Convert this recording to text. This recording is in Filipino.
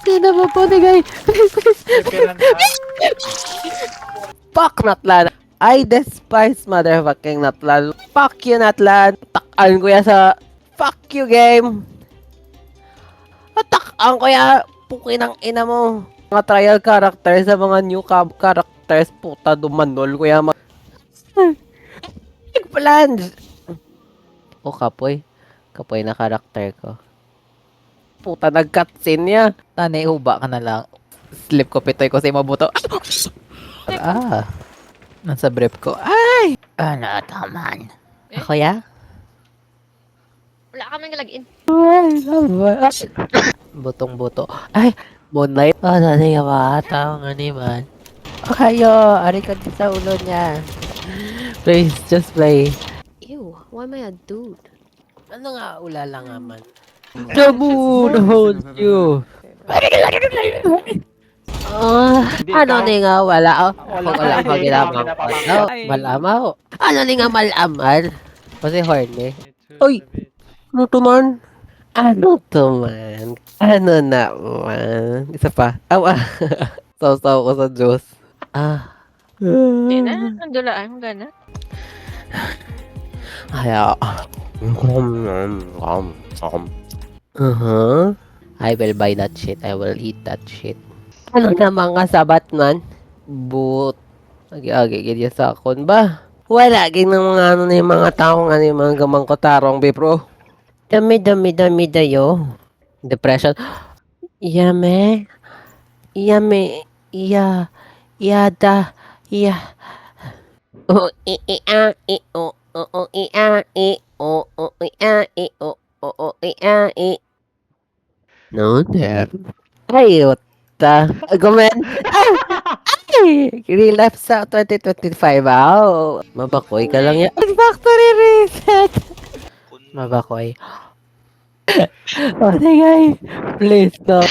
Sino ba po ni guy? Fuck Natlan. I despise motherfucking Natlan. Fuck you Natlan. Takaan ko ya sa fuck you game. Takaan ko ya pukin ang ina mo. Mga trial characters sa mga new characters puta dumanol ko ya plans. Oh kapoy. Kapoy na character ko. Puta nag-cutscene niya. Tanay, huba ka na lang. Slip ko, pitoy ko sa imabuto. Ah! Nasa brief ko. Ay! Ano taman? Ako ya? Wala kaming login. Ay, laba. Butong-buto. Ay, Moonlight. Oh, dali ka ba? Tao nga naman. Kayo, ari ka din sa ulo niya. Please, just play. Ew, why am I a dude? Ano nga, ulala nga man. The moon holds you. Ano ni nga wala wala ko ginamang ano, malamaw. Ano ni nga malaman? Kasi horny. Uy, ano to man? Ano to man? Ano naman? Isa pa. Awa. Saw-saw ko sa Diyos. Hindi na, nandulaan, gana. Kaya, I will buy that shit. I will eat that shit. Ano naman ka sa Batman? But, agi-agi ganyan sa akon ba? Wala, ng mga ano na yung mga taong ano yung mga gamang kotarong be bro. Dami dayo. Depression. Yame. Yame. Yada. O i a i o i a i o i a i o i a i. No, there. Ayota. Gumen. Ay! Relapse sa 2025. Wow. Mabakoy ka lang yan. Factory reset. Mabakoy. Oh, guys. Please, no.